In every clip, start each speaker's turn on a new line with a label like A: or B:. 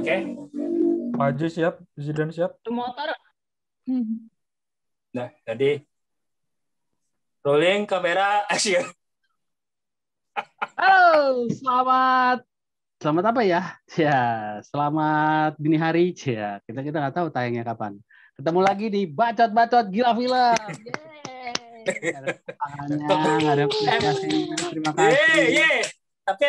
A: Oke.
B: Maju siap, Zidane siap.
C: Motor.
A: Nah, jadi rolling kamera action.
D: Halo, selamat apa ya? Ya, selamat dini hari. Ya, kita nggak tahu tayangnya kapan. Ketemu lagi di Bacot Gila Film. Yeay. Ada tangannya, nggak ada apresiasinya. Terima kasih.
A: Tapi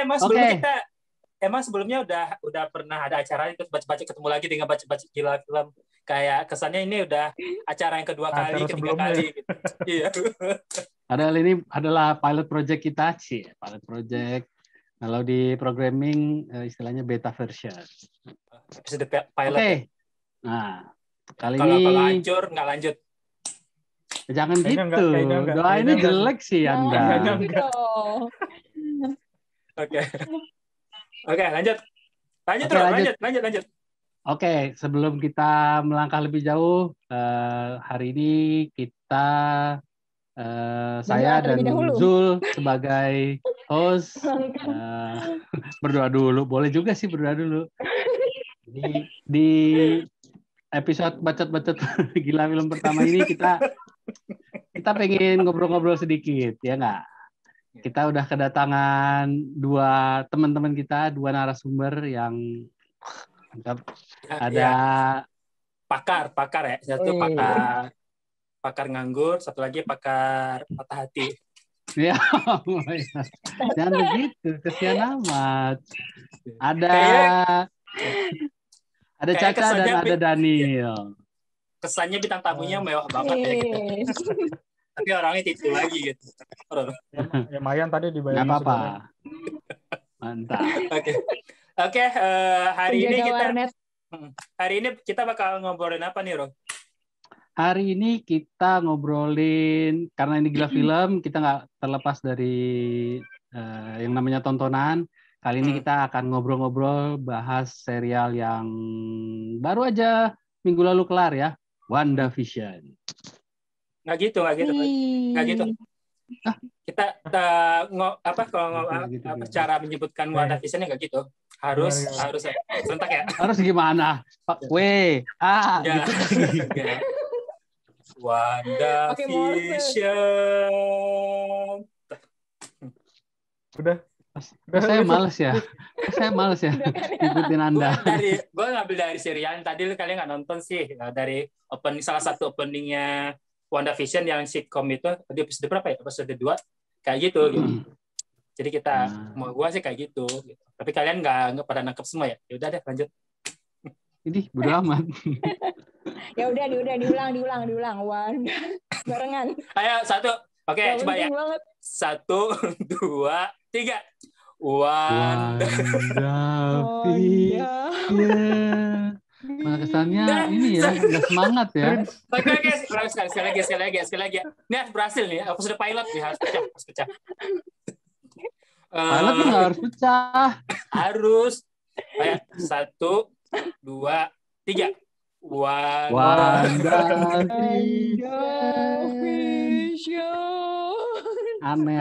A: emang sebelumnya udah pernah ada acara itu baca-baca ketemu lagi dengan baca-baca Gila Film. Kayak kesannya ini udah acara yang kedua kali, ketiga kali gitu. Iya.
D: Padahal ini adalah pilot project kita, pilot project. Kalau di programming istilahnya beta version.
A: Episode pilot.
D: Oke. Nah, kali
A: kalau
D: ini
A: kalau hancur nggak lanjut.
D: Jangan
B: Kayaknya
D: gitu.
B: enggak.
D: Doainnya jelek sih Anda.
A: Oke, lanjut. Lanjut.
D: Oke, sebelum kita melangkah lebih jauh, hari ini kita saya dan Zul sebagai host berdoa dulu. Boleh juga sih berdoa dulu. Di episode bacot Gila Film pertama ini kita pengen ngobrol-ngobrol sedikit, ya nggak? Kita udah kedatangan dua teman-teman kita, dua narasumber yang ada
A: pakar ya. Satu pakar nganggur, satu lagi pakar patah hati.
D: Ya, jangan begitu, kesian amat. Ada Caca dan ada Daniel.
A: Kesannya bintang tamunya mewah banget ya gitu. Tapi orangnya itu lagi gitu.
B: Ya Mayan tadi dibayar.
D: Nggak apa-apa. Mantap.
A: Oke, hari ini kita bakal ngobrolin apa nih, Ro?
D: Hari ini kita ngobrolin, karena ini Gila Film, kita nggak terlepas dari yang namanya tontonan. Kali ini kita akan ngobrol-ngobrol bahas serial yang baru aja minggu lalu kelar ya, WandaVision. Nggak gitu.
A: Kita cara menyebutkan WandaVision nggak gitu. Harus serentak ya.
D: Harus gimana? Pak gitu.
A: WandaVision.
D: Udah. Saya males ya ikutin Anda.
A: Gue ngambil dari serial tadi kalian nggak nonton sih, dari salah satu openingnya WandaVision yang sitcom itu di episode berapa ya? Episode 2 kayak gitu. Jadi mau gue sih kayak gitu. Tapi kalian nggak pada nangkep semua ya? Ya udah deh lanjut.
D: Ini bodo amat.
C: Ya udah diulang. Barengan.
A: Ayo satu. Oke, coba ya. 1, 2, 3.
D: WandaVision. Malah kesannya ini ya, nggak semangat ya.
A: Oke, sekali lagi. Ini berhasil nih, episode pilot nih harus pecah.
D: Pilot tuh nggak harus pecah.
A: Harus. Ayo, 1, 2, 3.
C: WandaVision.
D: Aneh.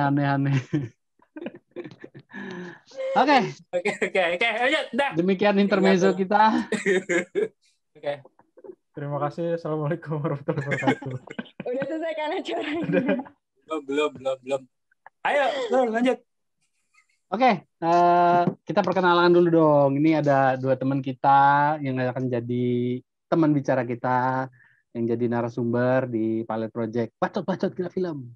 D: Oke.
A: Lanjut, dah.
D: Demikian intermezzo kita.
A: Oke.
B: Terima kasih. Assalamualaikum warahmatullahi wabarakatuh.
C: Udah selesai kan acaranya?
A: Belum. Ayo, lanjut.
D: Oke, kita perkenalan dulu dong. Ini ada dua teman kita yang akan jadi teman bicara kita, yang jadi narasumber di pilot project Bacot Gila Film.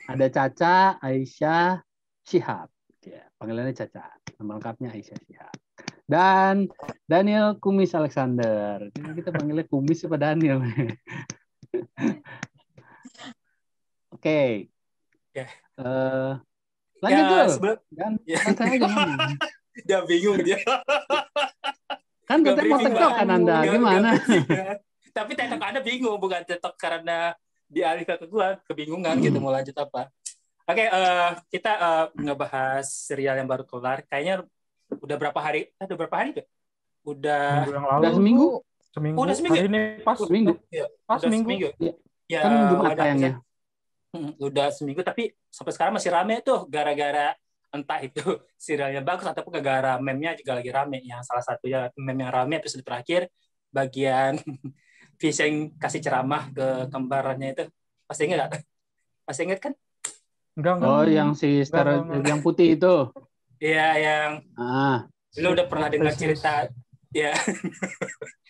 D: Ada Caca, Aisyah, Shihab. Ya, panggilannya Caca. Nama lengkapnya Aisyah Shihab. Dan Daniel Kumis Alexander. Kita panggilnya Kumis apa Daniel? Oke. Lanjut dulu.
A: Dia bingung dia.
D: Kan kita mau tektok kan Anda, gimana?
A: Tapi tektok Anda bingung, bukan tektok karena dialihkan ke gua, kebingungan gitu mau lanjut apa. Oke, kita ngebahas serial yang baru kelar. Kayaknya udah berapa hari? Tuh? Udah
D: seminggu.
A: Udah seminggu.
B: Hari ini pas
D: seminggu.
B: Pas seminggu.
A: Ya,
D: kan Jumat tayangnya.
A: Udah seminggu, tapi sampai sekarang masih rame tuh gara-gara entah itu serialnya bagus ataupun gara-gara meme-nya juga lagi rame. Yang salah satunya meme yang rame episode terakhir bagian Vision kasih ceramah ke kembarannya itu. Pasti ingat nggak? Pasti ingat kan?
B: Enggak.
D: Oh, yang si Star
B: Enggak.
D: yang putih itu.
A: Iya, yang lu udah pernah dengar cerita ya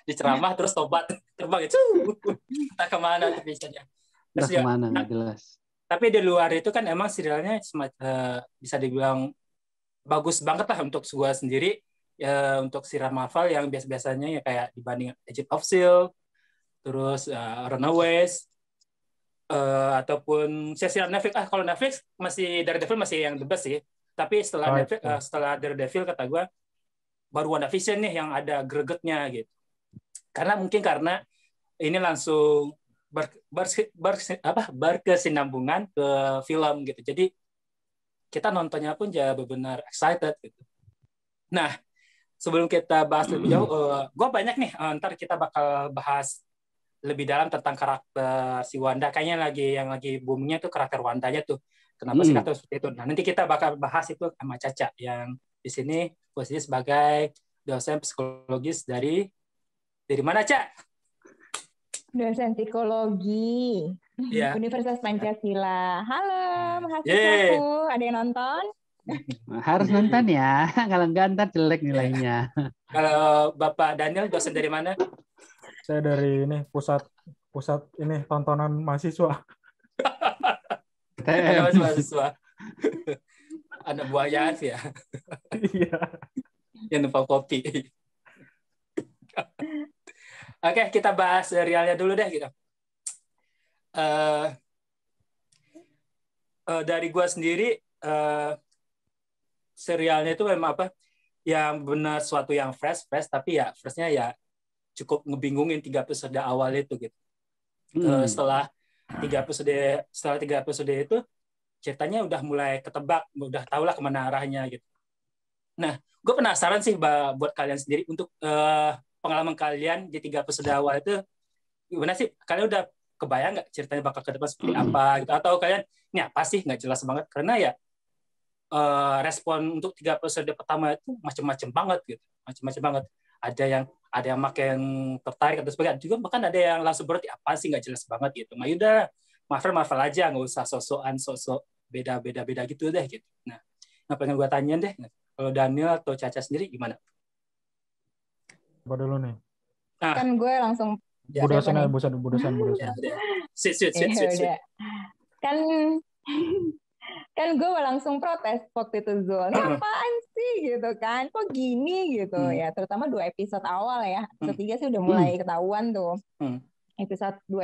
A: di ceramah terus tobat terbang itu entah kemana tuh Visionnya.
D: Udah
A: Terus ya,
D: kemana nggak jelas.
A: tapi di luar itu kan emang serialnya bisa dibilang bagus banget lah untuk gua sendiri ya, untuk serial Marvel yang biasa-biasanya ya kayak dibanding Agent of S.H.I.E.L.D. terus Runaways ataupun serial Netflix. Kalau Netflix masih Daredevil masih yang the best sih. Tapi setelah Netflix, setelah Daredevil kata gua baru WandaVision nih yang ada gregetnya gitu. Karena ini langsung berkesinambungan ke film gitu. Jadi kita nontonnya pun ya benar-benar excited gitu. Nah, sebelum kita bahas lebih jauh, gue banyak nih. Ntar kita bakal bahas lebih dalam tentang karakter si Wanda. Kayaknya yang lagi boomingnya tuh karakter Wandanya tuh. Kenapa sih kata seperti itu? Nah, nanti kita bakal bahas itu sama Caca yang di sini posisi sebagai dosen psikologis dari mana, Cak?
C: Dosen psikologi Universitas Pancasila. Halo, mahasiswaku. Ada yang nonton?
D: Harus nonton ya. Kalau enggak ntar jelek nilainya.
A: Kalau Bapak Daniel dosen dari mana?
B: Saya dari ini pusat ini tontonan mahasiswa.
A: Ada mahasiswa. Anak buaya sih ya.
B: Iya.
A: Yang numpang kopi. Oke, kita bahas serialnya dulu deh gitu. Dari gua sendiri serialnya itu memang yang benar suatu yang fresh tapi ya freshnya ya cukup ngebingungin 3 episode awal itu gitu. Setelah 3 episode itu ceritanya udah mulai ketebak, udah tahulah kemana arahnya gitu. Nah, gue penasaran sih buat kalian sendiri untuk pengalaman kalian di 3 episode awal itu gimana sih? Kalian udah kebayang nggak ceritanya bakal ke depan seperti apa gitu? Atau kalian ini apa sih nggak jelas banget? Karena ya respon untuk 3 episode pertama itu macam-macam banget gitu, macam-macam banget. Ada yang makin tertarik atau sebagainya. Juga bahkan ada yang langsung berarti apa sih nggak jelas banget gitu. Nah, yaudah Marvel aja, nggak usah sosok beda gitu deh gitu. Nah, pengen gue tanya deh, kalau Daniel atau Caca sendiri gimana?
B: Apa dulu nih?
C: Kan gue langsung
B: Budosan.
A: Sit.
C: Kan gue langsung protes waktu itu, Zul. Apaan sih gitu kan? Kok gini gitu ya. Terutama 2 episode awal ya. Episode 3 sih udah mulai ketahuan tuh. 2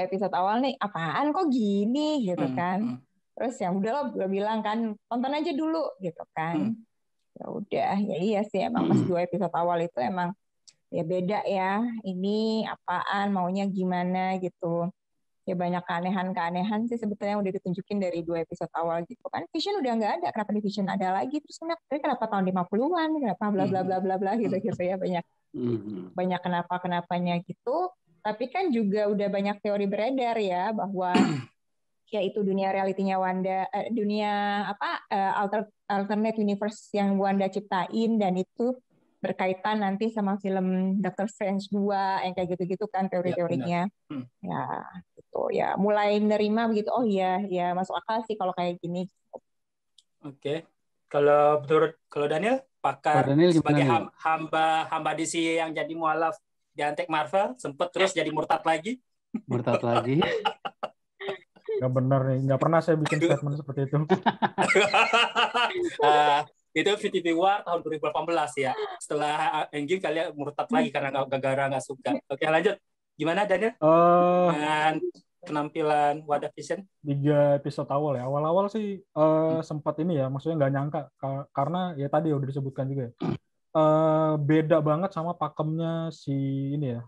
C: episode awal nih, apaan kok gini gitu kan. Terus ya udahlah gue bilang kan, tonton aja dulu gitu kan. Ya udah, ya iya sih emang pas 2 episode awal itu emang ya beda ya. Ini apaan, maunya gimana gitu. Ya banyak keanehan sih sebetulnya udah ditunjukin dari 2 episode awal gitu kan. Vision udah nggak ada, kenapa di Vision ada lagi? Terus kenapa tahun 50-an, kenapa bla bla bla bla bla gitu ya, banyak kenapa-kenapanya gitu. Tapi kan juga udah banyak teori beredar ya bahwa ya itu dunia realitinya Wanda, dunia alternate universe yang Wanda ciptain, dan itu berkaitan nanti sama film Doctor Strange 2 yang kayak gitu-gitu kan teori-teorinya. Ya gitu ya, mulai nerima begitu. Oh iya, ya masuk akal sih kalau kayak gini.
A: Oke. Kalau Daniel pakar sebagai hamba DC yang jadi mualaf di Antek Marvel, sempat terus jadi murtad lagi.
B: Nggak benar nih, nggak pernah saya bikin statement seperti itu.
A: Itu Infinity War tahun 2018 ya. Setelah Endgame kalian murtad lagi karena nggak suka. Oke, lanjut. Gimana Daniel? Dengan penampilan WandaVision?
B: 3 episode awal ya. Awal-awal sih sempat ini ya, maksudnya nggak nyangka karena ya tadi udah disebutkan juga ya. Beda banget sama pakemnya si ini ya,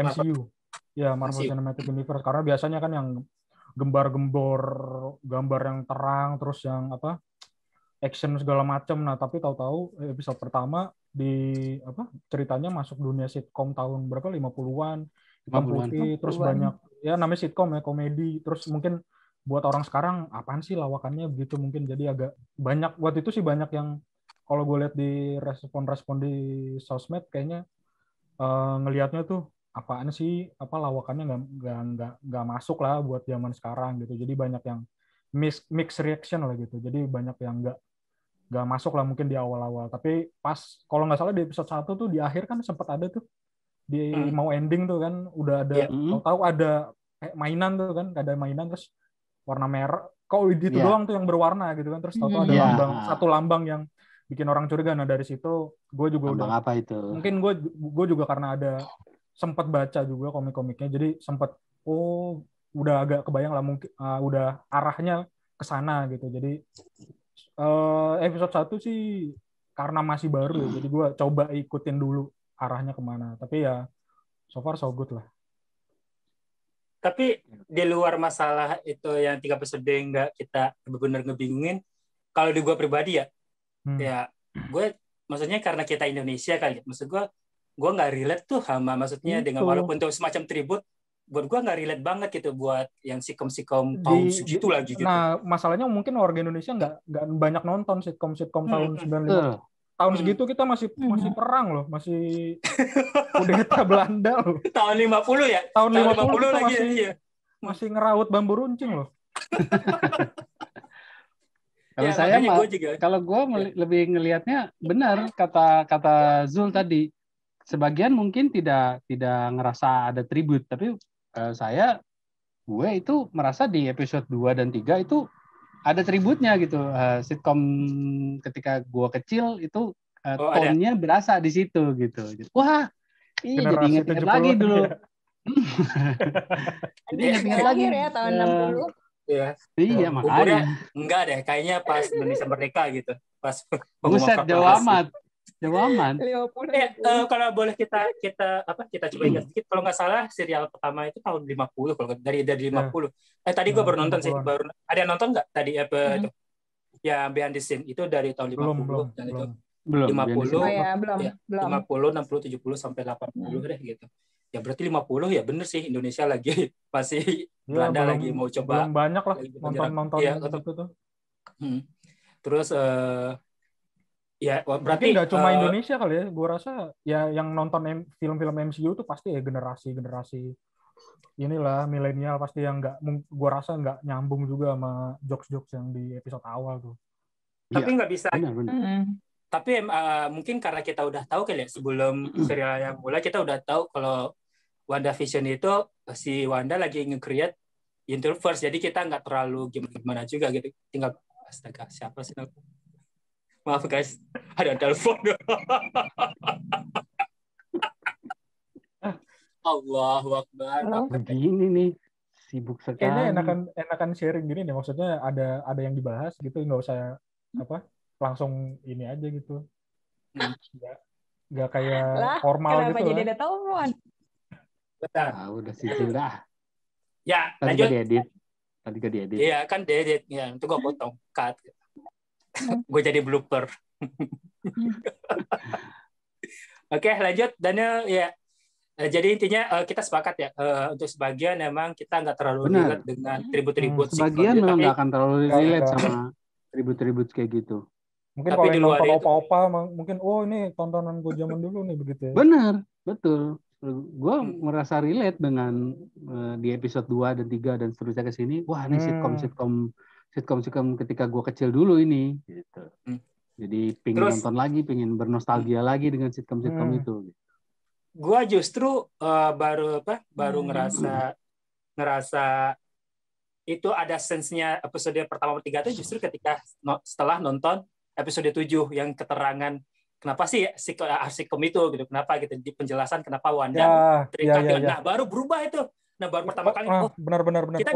B: MCU. Ya, Marvel Cinematic Universe. Karena biasanya kan yang gembar-gembor, gambar yang terang, terus yang action segala macam. Nah, tapi tahu-tahu episode pertama ceritanya masuk dunia sitkom tahun berapa, 50-an, hitam putih, terus banyak ya namanya sitkom ya, komedi, terus mungkin buat orang sekarang apaan sih lawakannya begitu mungkin, jadi agak banyak waktu itu sih banyak yang kalau gue lihat di respon-respon di sosmed kayaknya ngelihatnya tuh apaan sih apa lawakannya nggak masuk lah buat zaman sekarang gitu, jadi banyak yang mix reaction lah gitu, jadi banyak yang nggak masuk lah mungkin di awal-awal, tapi pas kalau nggak salah di episode 1 tuh di akhir kan sempat ada tuh di mau ending tuh kan udah ada tahu ada mainan tuh kan, ada mainan terus warna merah kok itu doang tuh yang berwarna gitu kan, terus tahu ada lambang satu lambang yang bikin orang curiga. Nah dari situ gue juga
D: lambang
B: udah
D: apa itu
B: mungkin gue juga karena ada sempat baca juga komik-komiknya, jadi sempat udah agak kebayang lah mungkin udah arahnya ke sana gitu. Jadi episode 1 sih karena masih baru ya, jadi gue coba ikutin dulu arahnya kemana, tapi ya so far so good lah.
A: Tapi di luar masalah itu yang 3 episode nggak kita benar-benar ngebingungin, kalau di gue pribadi ya gue maksudnya karena kita Indonesia kali, maksud gue nggak relate tuh sama maksudnya dengan walaupun itu semacam tribut, buat gue nggak relate banget gitu buat yang sitcom tahun segitu lagi gitu.
B: Nah masalahnya mungkin warga Indonesia nggak banyak nonton sitcom tahun 95. Tahun segitu kita masih perang loh, masih kudeta Belanda loh.
A: Tahun 50 ya?
B: Tahun 50
A: lagi
B: masih ngeraut bambu runcing loh.
D: Kalau saya kalau gue lebih ngelihatnya benar kata Zul tadi. Sebagian mungkin tidak ngerasa ada tribut, tapi gue itu merasa di episode 2 dan 3 itu ada tributnya gitu. Sitkom ketika gue kecil itu tone-nya berasa di situ gitu. Wah, jadi ingat-ingat lagi dulu. Ya. Jadi ingat-ingat lagi
C: ya tahun 60.
D: Iya, makanya.
A: Enggak deh, kayaknya pas Indonesia Merdeka gitu. Pas
D: Buset, jauh amat.
A: Kalau boleh kita coba ingat sedikit. Kalau nggak salah serial pertama itu tahun 50 kalau dari 50. Tadi gue baru nonton sih, ada yang nonton nggak tadi itu? Ya Behind the Scene itu dari tahun 50 dan itu
D: belum
A: 50 60 70 sampai 80 deh gitu. Ya berarti 50 ya bener sih, Indonesia lagi masih Belanda lagi mau coba.
B: Belum banyak lah nonton gitu tuh.
A: Terus ya berarti
B: nggak cuma Indonesia kali ya, gue rasa ya yang nonton film-film MCU tuh pasti ya generasi inilah milenial pasti yang nggak, gue rasa nggak nyambung juga sama jokes yang di episode awal tuh.
A: Tapi nggak bisa. Tapi mungkin karena kita udah tahu kali ya sebelum serial yang mulai kita udah tahu kalau WandaVision itu si Wanda lagi nge-create universe, jadi kita nggak terlalu gimana juga gitu. Tinggal astaga siapa sih aku? Maaf guys, ada telepon. Allahu Akbar.
D: Begini nih, sibuk sekali.
B: Kayaknya enakan sharing gini nih, maksudnya ada yang dibahas gitu, nggak usah langsung ini aja gitu. Nggak kayak formal gitu lah. Kenapa
C: jadi ada telepon?
A: Betul.
D: Udah sih dah.
A: Ya,
D: lanjut. Tadi gak diedit.
A: Iya, kan diedit. Ya, itu gue potong. Cut. Gue jadi blooper. Oke, lanjut. Daniel, ya. Jadi intinya kita sepakat ya. Untuk sebagian memang kita nggak terlalu relate dengan tribut-tribut.
D: Sebagian memang nggak akan terlalu relate sama tribut-tribut kayak gitu.
B: Mungkin kalau yang nonton opa-opa, mungkin ini tontonan gue zaman dulu nih begitu ya.
D: Benar, betul. Gue merasa relate dengan di episode 2 dan 3 dan seterusnya ke sini. Wah, ini sitcom ketika gue kecil dulu ini gitu. Jadi pengen nonton lagi, pengen bernostalgia lagi dengan sitcom itu.
A: Gue justru baru ngerasa itu ada sense-nya episode pertama 3 itu justru ketika setelah nonton episode 7 yang keterangan kenapa sih sitcom itu gitu, kenapa gitu di penjelasan kenapa Wanda terikat dengan nah baru berubah itu. Nah baru pertama kali
B: benar. Kita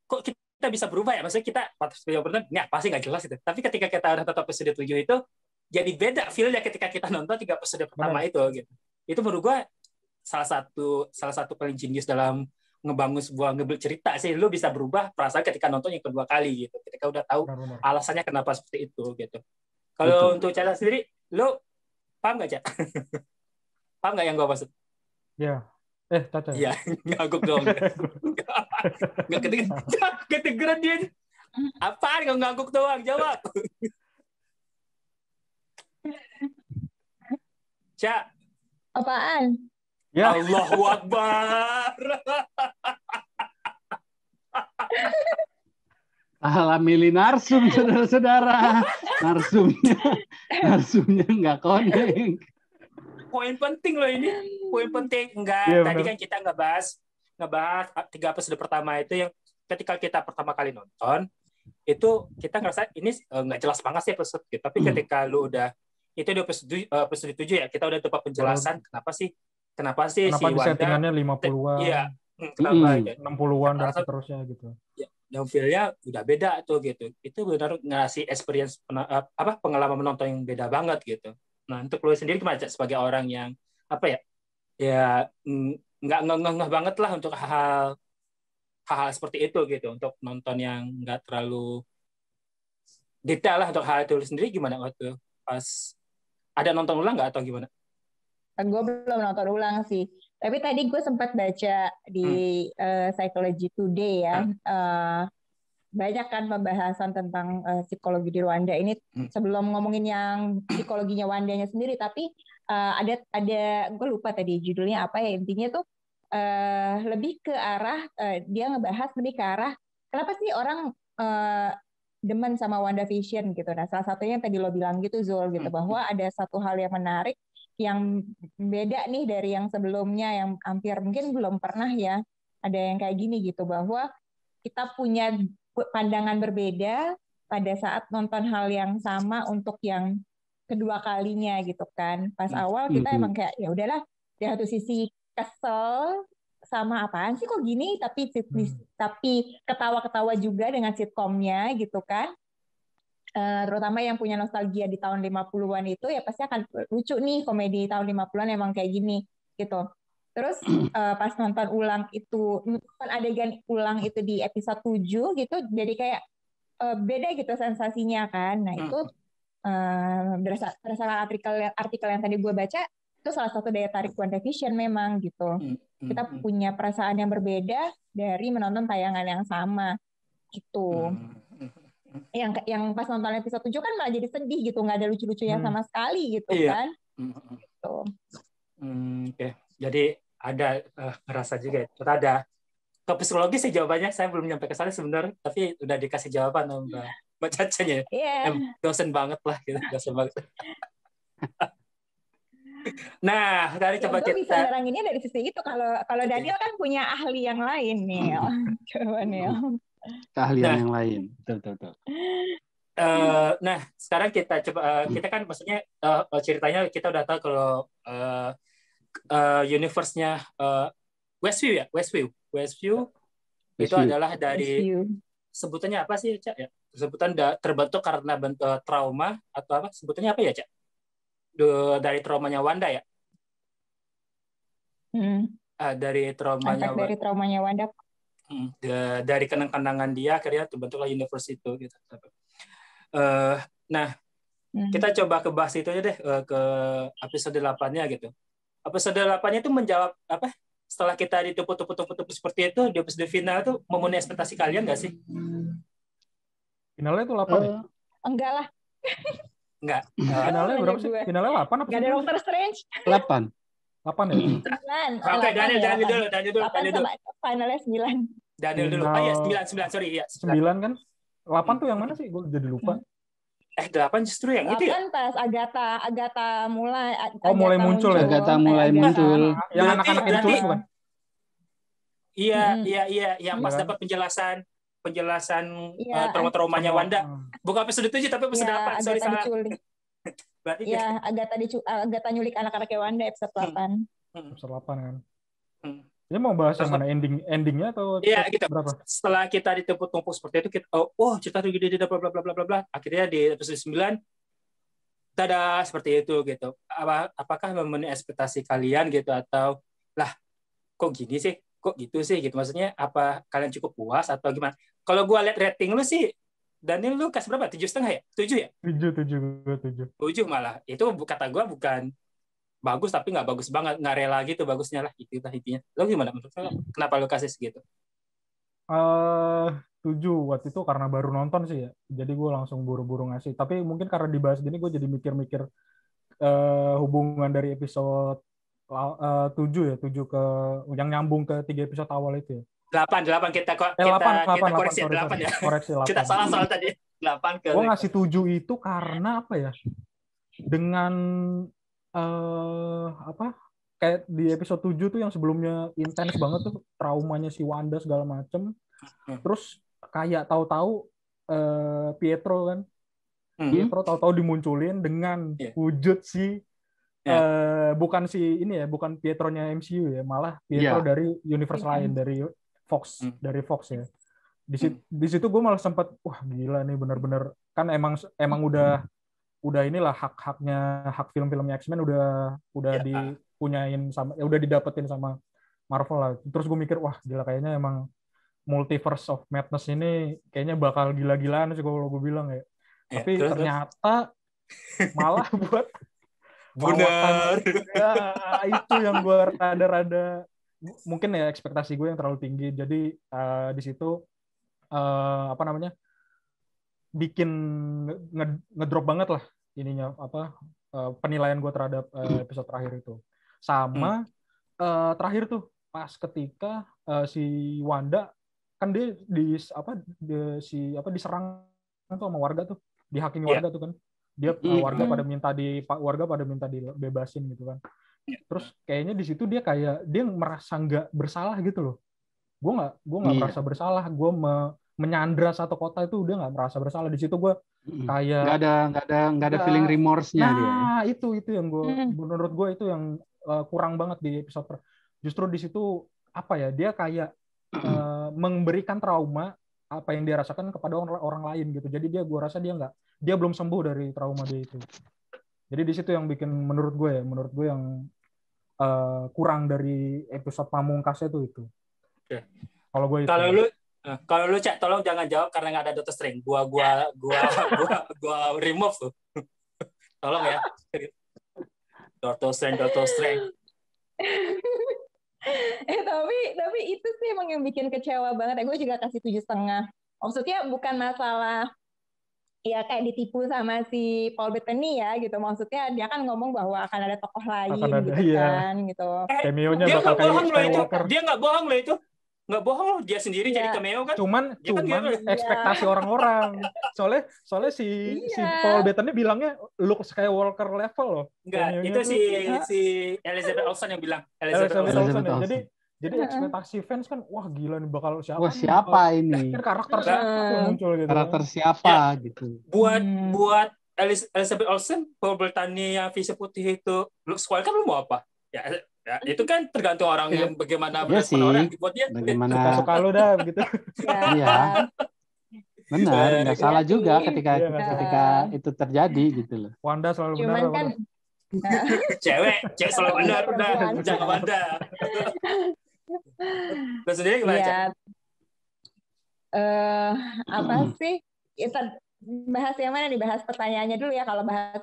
A: kok kita bisa berubah ya, maksudnya kita pasti nggak jelas itu, tapi ketika kita udah nonton episode 7 itu jadi beda feel-nya ketika kita nonton 3 episode pertama itu gitu. Itu menurut gue salah satu paling jenius dalam ngebangun sebuah cerita sih. Lu bisa berubah perasaan ketika nonton yang kedua kali gitu, ketika udah tahu alasannya kenapa seperti itu gitu. Kalau untuk Caca sendiri, lu paham nggak, Caca? Paham nggak yang gue maksud?
B: Iya. Caca.
A: Iya, ngaguk dong. Nggak kedengeran dia. Apaan nggak ngangguk doang, jawab. Cak.
C: Apaan?
B: Ya.
A: Allahu Akbar.
D: Salah milih narsum, saudara-saudara. Narsumnya nggak connect.
A: Poin penting loh ini. Poin penting. Enggak,
B: Iya,
A: tadi
B: benar.
A: kan kita ngebahas 3 episode pertama itu yang ketika kita pertama kali nonton, itu kita ngerasa ini nggak jelas banget sih episode gitu. Tapi ketika lu udah, itu di episode 7 ya, kita udah dapat penjelasan kenapa sih si
B: di
A: Wanda
B: settingannya 50-an,
A: iya, kenapa
B: 60-an dan seterusnya gitu.
A: Ya, yang feel-nya udah beda tuh gitu. Itu benar ngasih experience pengalaman menonton yang beda banget gitu. Nah, untuk lu sendiri gimana Cak? Sebagai orang yang nggak ngeh banget lah untuk hal seperti itu gitu, untuk nonton yang nggak terlalu detail lah untuk hal itu sendiri. Gimana waktu pas ada nonton ulang nggak atau gimana?
C: Gue belum nonton ulang sih. Tapi tadi gue sempat baca di Psychology Today ya. Banyak kan pembahasan tentang psikologi di Rwanda ini. Sebelum ngomongin yang psikologinya Wandanya sendiri, tapi ada gue lupa tadi judulnya apa ya, intinya tuh lebih ke arah dia ngebahas lebih ke arah kenapa sih orang demen sama WandaVision gitu. Nah, salah satunya yang tadi lo bilang gitu Zul gitu, bahwa ada satu hal yang menarik yang beda nih dari yang sebelumnya yang hampir mungkin belum pernah ya ada yang kayak gini gitu, bahwa kita punya pandangan berbeda pada saat nonton hal yang sama untuk yang kedua kalinya gitu kan. Pas awal kita emang kayak ya udahlah, di satu sisi kesel sama apaan sih kok gini, tapi ketawa-ketawa juga dengan sitkomnya gitu kan. Terutama yang punya nostalgia di tahun 50-an itu ya pasti akan lucu nih, komedi tahun 50-an emang kayak gini gitu. Terus pas nonton ulang itu, nonton adegan ulang itu di episode 7 gitu, jadi kayak beda gitu sensasinya kan. Nah itu berdasarkan artikel yang tadi gue baca, itu salah satu daya tarik WandaVision memang gitu. Kita punya perasaan yang berbeda dari menonton tayangan yang sama gitu. Yang pas nonton episode 7 kan malah jadi sedih gitu, nggak ada lucu-lucunya sama sekali gitu kan. Gitu.
A: Oke. Jadi ada ngerasa juga ya. Terus ada ke psikologi sih jawabannya, saya belum nyampe ke sana sebenarnya, tapi udah dikasih jawaban sama Mbak Cacanya. Dosen banget lah gitu, dosen banget. Nah, tadi coba kita
C: bisa neranginnya dari sisi itu. Kalau Daniel kan punya ahli yang lain nih. Coba nih.
D: Keahlian yang lain. Betul.
A: Nah, sekarang kita coba, kita kan maksudnya ceritanya kita udah tahu kalau universe-nya Westview itu adalah dari sebutannya apa sih, Cak? Ya, sebutan terbentuk karena trauma atau apa? Sebutannya apa ya, Cak? Dari traumanya Wanda ya? Dari traumanya
C: Wanda.
A: Dari kenang-kenangan dia akhirnya terbentuklah universe itu gitu. Nah, kita coba ke bahas itu aja deh, ke episode 8-nya gitu. Episode 8-nya itu menjawab apa? Setelah kita ditepuk-tepuk seperti itu, di episode final itu memenuhi ekspektasi kalian nggak sih?
B: Finalnya itu 8 ya?
C: Enggak lah.
A: Enggak.
B: Finalnya berapa sih? Finalnya 8 apa sih?
C: Enggak ada Doctor Strange.
D: 8
B: ya?
C: 9.
A: Oke, Daniel dulu.
C: Finalnya 9.
A: Daniel dulu. Oh iya, 9, sorry ya.
B: 9 kan? 8 tuh yang mana sih? Gue jadi lupa.
A: 8 justru yang itu ya?
C: 8 pas Agatha mulai.
B: Mulai muncul ya?
D: Agatha mulai muncul.
B: Yang anak-anak yang diculik bukan?
A: Iya. Yang pas dapat penjelasan trauma-traumanya Wanda. Bukan episode 7 tapi episode 8. Sorry salah. Berarti
C: ya Agatha nyulik anak-anaknya Wanda episode 8.
B: Episode 8 kan. Ini mau bahas yang mana, endingnya atau
A: gitu.
B: Berapa?
A: Setelah kita ditumpuk-tumpuk seperti itu, kita cerita tuh gede bla bla bla bla bla. Akhirnya di episode 9 tada seperti itu gitu. Apakah memenuhi ekspektasi kalian gitu, atau lah kok gini sih? Kok gitu sih gitu. Maksudnya apa kalian cukup puas atau gimana? Kalau gua lihat rating lu sih, Daniel lu kasih berapa? 7,5 ya? 7 ya?
B: 7
A: malah. Itu kata gua bukan bagus tapi nggak bagus banget, nggak rela gitu bagusnya lah, itu intinya. Lo gimana menurut lo? Kenapa lo kasih segitu?
B: 7 waktu itu karena baru nonton sih ya. Jadi gue langsung buru-buru ngasih. Tapi mungkin karena dibahas gini gue jadi mikir-mikir hubungan dari episode 7 ke yang nyambung ke 3 episode awal itu ya.
A: 8 kita
B: 8
A: koreksi 8 ya.
B: Koreksi 8.
A: Kita salah soal tadi. 8 ke.
B: Gue ngasih 7 itu karena apa ya? Dengan kayak di episode 7 tuh yang sebelumnya intens banget tuh traumanya si Wanda segala macem. Terus kayak tahu-tahu Pietro kan. Pietro tahu-tahu dimunculin dengan wujud si bukan si ini ya, bukan Pietronya MCU ya, malah Pietro dari universe lain, dari Fox ya. Di situ gue malah sempat wah gila nih bener-bener kan emang udah inilah hak film-filmnya X-Men udah dipunyain sama udah didapetin sama Marvel lah. Terus gue mikir wah gila kayaknya emang Multiverse of Madness ini kayaknya bakal gila-gilaan sih kalau gue bilang ya. Tapi ternyata malah buat
A: bener.
B: Ya, itu yang gue rada-rada mungkin ya ekspektasi gue yang terlalu tinggi. Jadi di situ bikin ngedrop banget lah ininya penilaian gue terhadap episode terakhir itu. Sama terakhir tuh pas ketika si Wanda kan dia diserang tuh sama warga tuh, dihakimi warga tuh kan. Dia warga pada minta dibebasin gitu kan. Terus kayaknya di situ dia merasa nggak bersalah gitu loh. Gue nggak merasa bersalah. Gue menyandra satu kota itu dia nggak merasa bersalah. Di situ gue kayak
D: nggak ada feeling remorse-nya dia.
B: Nah itu yang menurut gue itu yang kurang banget di episode. Justru di situ apa ya, dia kayak memberikan trauma apa yang dia rasakan kepada orang lain gitu. Jadi gue rasa dia belum sembuh dari trauma dia itu. Jadi di situ yang bikin menurut gue yang kurang dari episode pamungkasnya itu.
A: Oke.
B: Kalau gue itu.
A: Kalau lu Cak, tolong jangan jawab karena nggak ada Doctor Strange. Gua remove tuh. Tolong ya. Doctor Strange.
C: Tapi itu sih emang yang bikin kecewa banget. Gue juga kasih 7,5. Maksudnya bukan masalah ya kayak ditipu sama si Paul Bettany ya gitu. Maksudnya dia kan ngomong bahwa akan ada tokoh lain kan gitu.
B: Cameo-nya bakal kayak Skywalker.
A: Dia nggak bohong loh itu. Nggak bohong loh, dia sendiri jadi cameo kan.
B: Cuman ekspektasi orang-orang. Soalnya si Paul Bettany bilangnya Luke Skywalker level loh.
A: Enggak, itu si Elizabeth Olsen yang bilang. Elizabeth
B: Olsen. Jadi ekspektasi fans kan wah gila nih bakal siapa?
D: Wah siapa ini?
B: Karakter siapa yang muncul gitu.
D: Karakter siapa gitu.
A: Buat Elizabeth Olsen, Paul Bettany yang visi putih itu Luke Skywalker lu mau apa? Ya, itu kan tergantung orang yang bagaimana
D: merespon orang buat dia. Bagaimana
B: suka lu dah begitu.
D: Iya. Benar, nggak salah juga ketika itu terjadi gitu loh.
B: Wanda selalu
C: cuman
B: benar.
C: Kan
A: cewek selalu benar udah jangan Wanda. Lu sendiri gimana, Cak?
C: Apa sih? Kita bahas yang mana nih? Bahas pertanyaannya dulu ya. Kalau bahas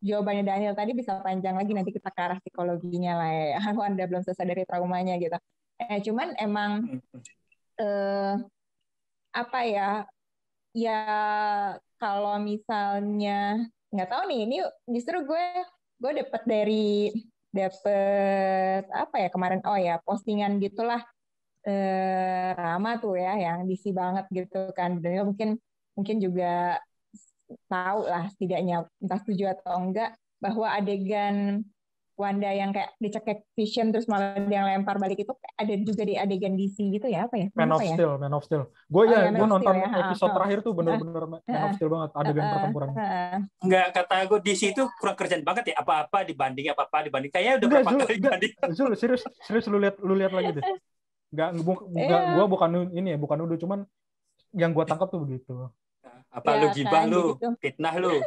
C: jawabannya Daniel tadi bisa panjang lagi, nanti kita ke arah psikologinya lah ya. Wanda belum selesai dari traumanya gitu. Cuman emang apa ya? Ya kalau misalnya nggak tahu nih, ini justru gue dapet apa ya kemarin postingan gitulah Rama tuh ya yang DC banget gitu kan. Daniel mungkin juga tahu lah setidaknya, entah setuju atau enggak, bahwa adegan Wanda yang kayak dicekek Vision terus malah dia yang lempar balik itu ada juga di adegan DC gitu ya, apa ya?
B: Man of Steel. Gue nonton episode terakhir tuh bener-bener Man of Steel banget adegan pertempuran.
A: Enggak, kata gue DC itu kurang kerjaan banget ya, apa-apa dibanding kayaknya udah berapa kali dibanding.
B: Zul, serius lu lihat lagi deh. Gue bukan nuduh, cuman yang gue tangkap tuh begitu.
A: Apa lu gibah lu, gitu. Fitnah lu.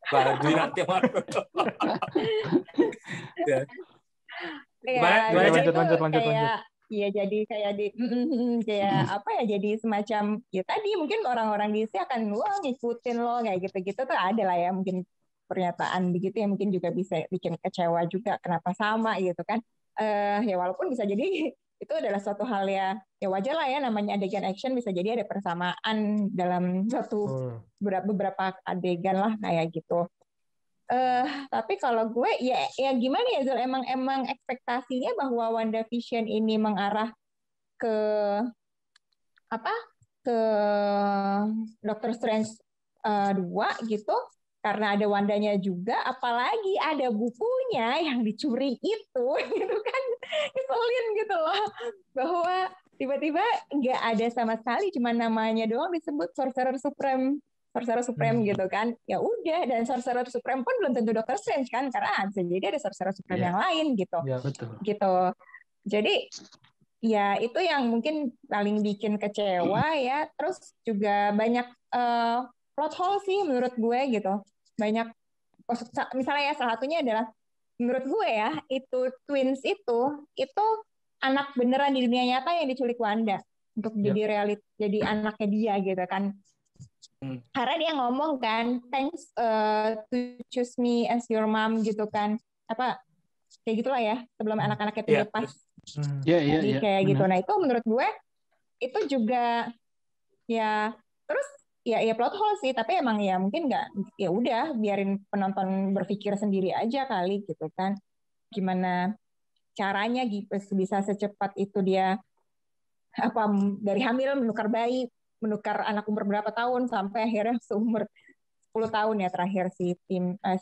A: Baju nanti Marvel.
B: Lanjut.
C: Iya, jadi kayak apa ya, jadi semacam ya tadi mungkin orang-orang DC akan ngikutin lo kayak gitu-gitu tuh ada lah ya, mungkin pernyataan begitu yang mungkin juga bisa bikin kecewa juga kenapa sama gitu kan. Ya walaupun bisa jadi itu adalah suatu hal ya wajar lah ya, namanya adegan action bisa jadi ada persamaan dalam beberapa adegan lah kayak gitu. Tapi kalau gue ya gimana ya Zul, emang ekspektasinya bahwa WandaVision ini mengarah ke Doctor Strange 2 gitu, karena ada Wandanya juga, apalagi ada bukunya yang dicuri itu gitu kan, ngeselin gitu loh, bahwa tiba-tiba nggak ada sama sekali, cuma namanya doang disebut Sorcerer Supreme gitu kan. Ya udah, dan Sorcerer Supreme pun belum tentu Doctor Strange kan, karena bisa jadi ada Sorcerer Supreme yang lain gitu.
D: Betul.
C: Gitu. Jadi ya itu yang mungkin paling bikin kecewa ya. Terus juga banyak plot hole sih menurut gue gitu. Banyak, misalnya ya salah satunya adalah menurut gue ya, itu twins itu anak beneran di dunia nyata yang diculik Wanda untuk jadi jadi anaknya dia gitu kan. Karena dia ngomong kan, thanks to choose me as your mom gitu kan, kayak gitulah ya, sebelum anak-anaknya itu lepas. Jadi kayak gitu. Nah itu menurut gue itu juga ya, terus ya plot hole sih, tapi emang ya mungkin nggak, ya udah biarin penonton berpikir sendiri aja kali gitu kan, gimana caranya gitu bisa secepat itu dia dari hamil menukar anak umur berapa tahun sampai akhirnya seumur 10 tahun ya terakhir si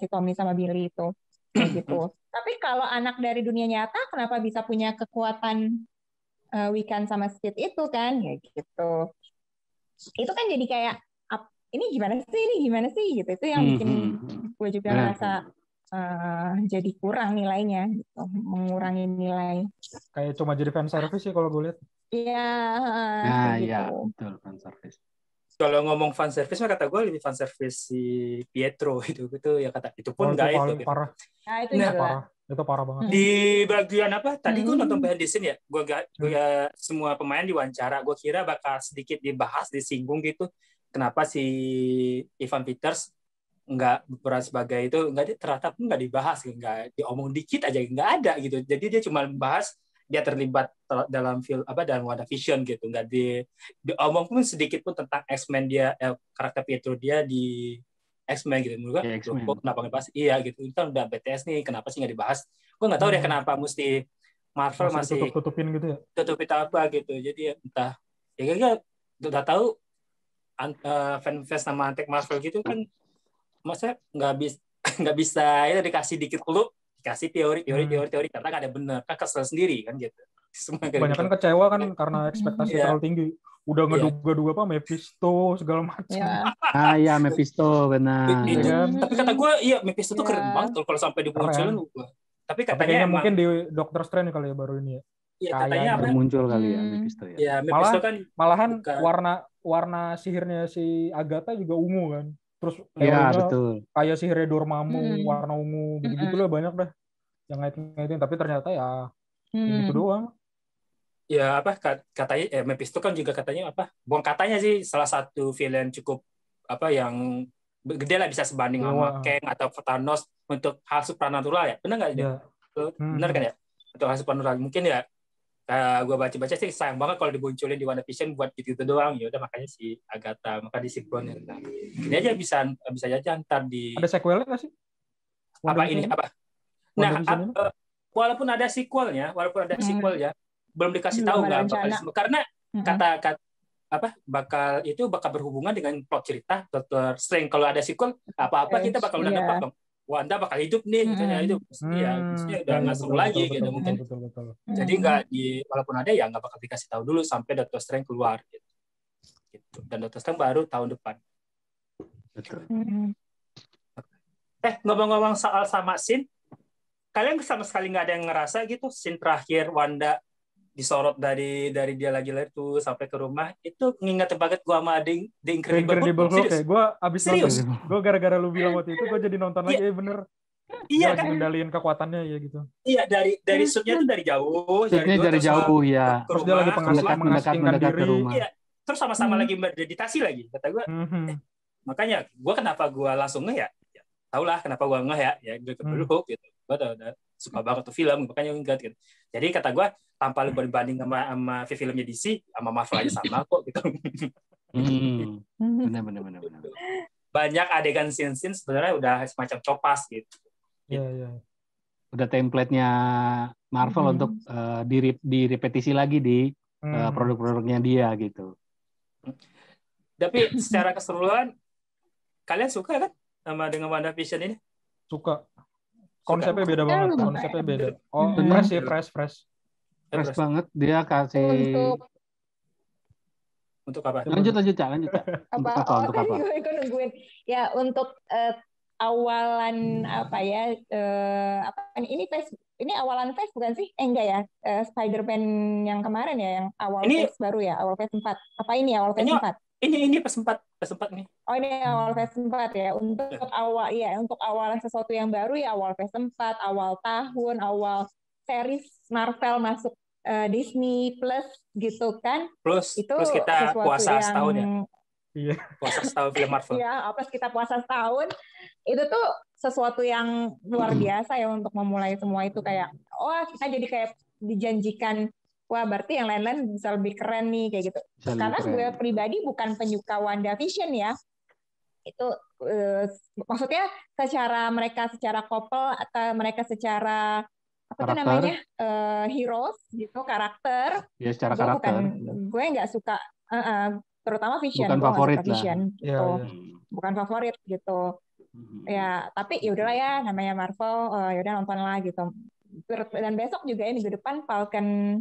C: Tommy sama Billy itu kayak gitu. Tapi kalau anak dari dunia nyata kenapa bisa punya kekuatan Wiccan sama Speed itu kan ya gitu. Itu kan jadi kayak ini gimana sih gitu. Itu yang bikin gue juga ngerasa jadi kurang nilainya gitu, mengurangi nilai.
B: Kayak cuma jadi fan service sih kalau gue lihat.
C: Iya,
D: iya, betul, fan service.
A: Kalau ngomong fan service mah kata gue lebih fan service si Pietro itu ya, kata itu pun enggak itu.
B: Parah.
C: Nah, itu parah.
B: Itu parah banget.
A: Di bagian tadi gue nonton behind the scene ya, gue semua pemain diwawancara, gue kira bakal sedikit dibahas, disinggung gitu, kenapa si Evan Peters nggak berperan sebagai itu, ternyata pun nggak dibahas, nggak diomong dikit aja, nggak ada gitu. Jadi dia cuma bahas dia terlibat dalam dalam WandaVision gitu, nggak diomong pun sedikit pun tentang X-Men dia, karakter Pietro dia di X-Men gitu. Menurut gue kenapa nggak dibahas? Iya gitu, kita udah BTS nih, kenapa sih nggak dibahas? Gue nggak tahu deh kenapa mesti Marvel masih
B: tutupin gitu ya,
A: tutupin apa gitu. Jadi entah ya udah tahu fans sama antek Marvel gitu kan, masa nggak bisa ya dikasih dikit dulu, dikasih teori karena nggak ada bener, kan kesel sendiri kan gitu.
B: Banyak kan kecewa kan karena ekspektasi terlalu tinggi, udah ngeduga-duga Mephisto segala macam.
D: Ya Mephisto benar.
A: Tapi kata gue Mephisto tuh keren banget kalau sampai dimunculin. Tapi katanya
B: mungkin di Doctor Strange kali ya baru ini ya.
A: Iya, katanya
D: muncul kali ya Mephisto ya.
A: Ya, Mephisto kan
B: malahan warna sihirnya si Agatha juga ungu kan. Terus
D: betul.
B: Kayak sihirnya Dormammu warna ungu gitu lah, banyak dah yang ngaitin, tapi ternyata ya itu doang.
A: Ya katanya Mephisto kan juga katanya bukan katanya sih, salah satu villain cukup yang gede lah, bisa sebanding sama Kang atau Thanos untuk hal supranatural ya. Benar nggak?
B: Ya.
A: Benar kan ya? Untuk hal supranatural mungkin ya. Gue baca sih sayang banget kalau dimunculin di WandaVision buat gitu doang. Ya udah, makanya si Agatha maka disikronin. Nah, ini aja bisa aja ntar di.
B: Ada sequelnya nggak sih?
A: Nah, walaupun ada sequelnya, belum dikasih tahu nggak bakal, karena kata bakal berhubungan dengan plot cerita Doctor Strange. Kalau ada sequel apa kita bakal udah dapat dong, Wanda bakal hidup nih gitu ya, itu maksudnya udah nggak seru lagi gitu mungkin.
B: Betul.
A: Jadi walaupun ada ya nggak bakal dikasih tahu dulu sampai Doctor Strange keluar gitu. Dan Doctor Strange baru tahun depan.
D: Betul.
A: Ngomong-ngomong soal sama scene, kalian sama sekali nggak ada yang ngerasa gitu scene terakhir Wanda disorot dari dia lagi lahir tuh sampai ke rumah, itu nginget banget gue sama The Incredible Hulk.
B: Gue abis nonton, gue gara-gara lu bilang waktu itu gue jadi nonton lagi, bener.
A: Iya kan?
B: Ngendaliin kekuatannya ya gitu.
A: Iya, dari shootnya tuh dari jauh.
D: Dari jauh ya.
B: Terus dia lagi mengasingkan diri.
A: Iya. Terus sama-sama lagi meditasi lagi, kata gue. Makanya gue kenapa gue langsung ya tau lah kenapa gue ya The Incredible Hulk gitu. Gue udah suka banget tuh film, makanya ingat gitu. Jadi kata gue tanpa lu berbanding sama filmnya DC, sama Marvel aja sama kok gitu.
D: Benar.
A: Banyak adegan scene sebenarnya udah semacam copas gitu.
B: Iya.
D: Udah template-nya Marvel untuk direpetisi lagi di produk-produknya dia gitu.
A: Tapi secara keseluruhan kalian suka kan sama dengan WandaVision ini?
B: Suka. Konsepnya beda banget. Konsepnya beda. Oh, fresh.
D: Fresh banget. Dia kasih
A: untuk apa?
D: Lanjut, Cak. Untuk apa?
C: Gue nungguin. Ya, untuk awalan apa ya? Ini awalan phase bukan sih? Enggak ya. Spider-Man yang kemarin ya, yang awal phase baru ya, awal phase 4. Apa ini awal phase 4?
A: Ini pas 4 nih.
C: Oh, ini awal phase 4 ya. Untuk awalan sesuatu yang baru ya, awal phase 4, awal tahun, awal series Marvel masuk Disney Plus gitu kan.
A: Plus kita puasa setahun ya. Iya. Puasa setahun film Marvel.
C: Iya, plus kita puasa setahun. Itu tuh sesuatu yang luar biasa ya untuk memulai semua itu, kayak kita jadi kayak dijanjikan, wah berarti yang lain-lain bisa lebih keren nih kayak gitu. Karena gue pribadi bukan penyuka WandaVision ya. Itu maksudnya secara couple atau mereka secara apa tuh namanya heroes gitu, karakter.
D: Ya, secara karakter.
C: Gue nggak suka, terutama Vision.
D: Bukan favorit lah.
C: Vision, gitu. Bukan favorit gitu. Ya, tapi ya udahlah ya, namanya Marvel, ya udah nonton lah gitu. Dan besok juga ini minggu depan Falcon.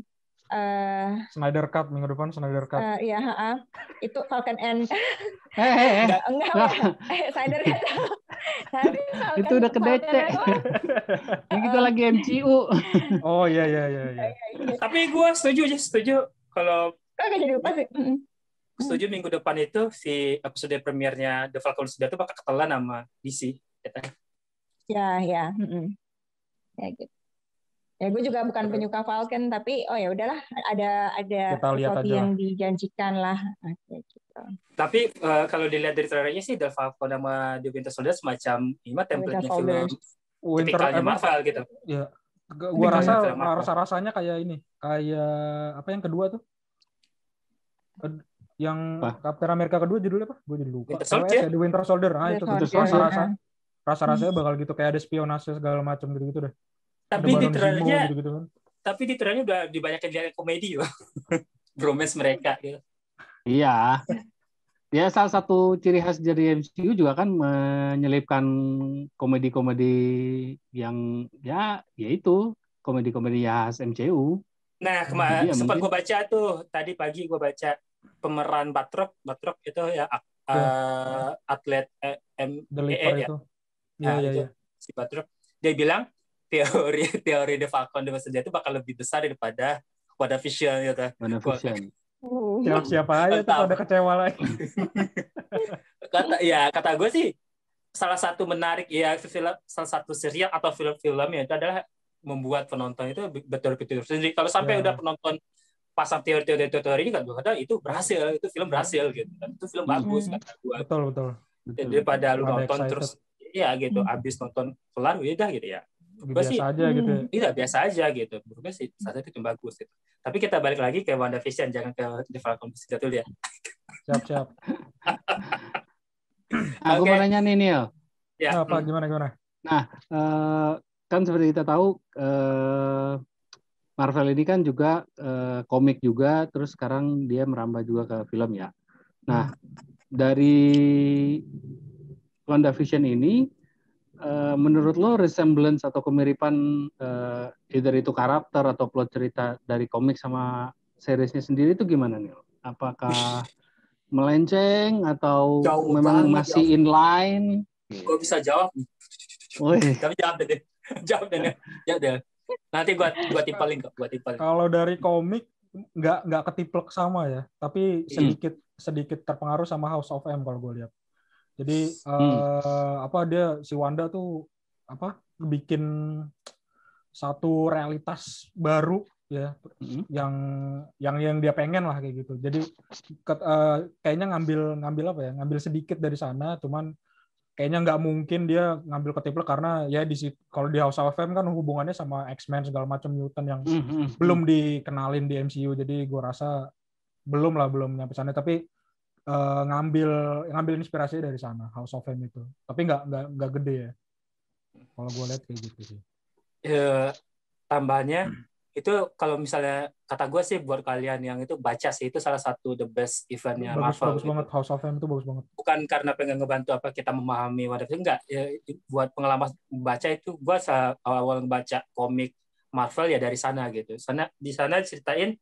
B: Snyder Cut minggu depan Snyder Cut.
C: Iya, itu Falcon and enggak. Snyder Cut.
D: Itu udah kedece. Ini kita lagi MCU.
B: Oh iya.
A: Tapi gue setuju kalau
C: jadi lupa sih.
A: Setuju minggu depan itu si episode premiernya The Falcon sudah tuh bakal ketelan sama DC.
C: Ya. Ya gitu. Ya gue juga bukan penyuka Falcon, tapi ya udahlah, ada sesuatu yang dijanjikan lah. Gitu.
A: Tapi kalau dilihat dari trailernya sih The Falcon sama The Winter Soldier semacam template-nya film tipikalnya Marvel gitu.
B: Ya. Gue rasanya kayak ini, kayak apa yang kedua tuh? Yang Captain America kedua judulnya apa? Gue jadi lupa. The Winter Soldier. Itu rasa-rasanya bakal gitu, kayak ada spionase segala macam gitu deh.
A: Tapi di trailernya udah dibanyakin dia komedi loh. Bromance mereka gitu.
D: Iya. Ya, salah satu ciri khas dari MCU juga kan menyelipkan komedi-komedi yang yaitu komedi-komedi khas MCU.
A: Nah, kemarin sempat gue baca tuh, tadi pagi gue baca pemeran Batroc itu ya atlet
B: itu. Iya.
A: Si Batroc dia bilang teori The Falcon The Winter Soldier itu bakal lebih besar daripada WandaVision gitu.
D: WandaVision.
B: Siapa aja tuh pada kecewa lagi.
A: Kata gue sih salah satu menarik ya salah satu serial atau film-film itu adalah membuat penonton itu betul-betul sendiri. Kalau sampai udah penonton pasang teori-teori ini kan itu berhasil, itu film berhasil gitu. Dan itu film bagus kata gue.
B: Betul.
A: Daripada lu nonton terus gitu, abis nonton kelar udah gitu ya.
B: Biasa aja gitu.
A: Iya, biasa aja gitu. Menurut gue sih salah satu itu bagus gitu. Tapi kita balik lagi ke WandaVision, jangan ke The Falcon dulu ya.
B: Siap.
D: Aku mau nanya nih, Neil.
B: Ya. Apa gimana?
D: Nah, kan seperti kita tahu Marvel ini kan juga komik juga, terus sekarang dia merambah juga ke film ya. Nah, dari WandaVision ini menurut lo resemblance atau kemiripan either itu karakter atau plot cerita dari komik sama seriesnya sendiri itu gimana nih? Apakah melenceng atau memang masih inline?
A: Gue bisa jawab. Tapi jawab deh. Nanti gua timpalin kok.
B: Kalau dari komik nggak ketiplek sama ya, tapi sedikit terpengaruh sama House of M kalau gue lihat. Jadi dia si Wanda tuh bikin satu realitas baru ya, yang dia pengen lah kayak gitu. Jadi kayaknya ngambil sedikit dari sana, cuman kayaknya nggak mungkin dia ngambil ketiplek karena ya kalau di House of M kan hubungannya sama X-Men segala macam mutant yang belum dikenalin di MCU, jadi gue rasa belum nyampe sana, tapi ngambil inspirasi dari sana House of M itu, tapi nggak gede ya kalau gue lihat kayak gitu sih.
A: Tambahannya itu kalau misalnya kata gue sih buat kalian yang itu baca sih, itu salah satu the best eventnya Marvel.
B: Bagus banget, House of M itu bagus banget.
A: Bukan karena pengen ngebantu apa kita memahami WandaVision, enggak. Ya, buat pengalaman baca itu gue awal membaca komik Marvel ya dari sana gitu. Di sana ceritain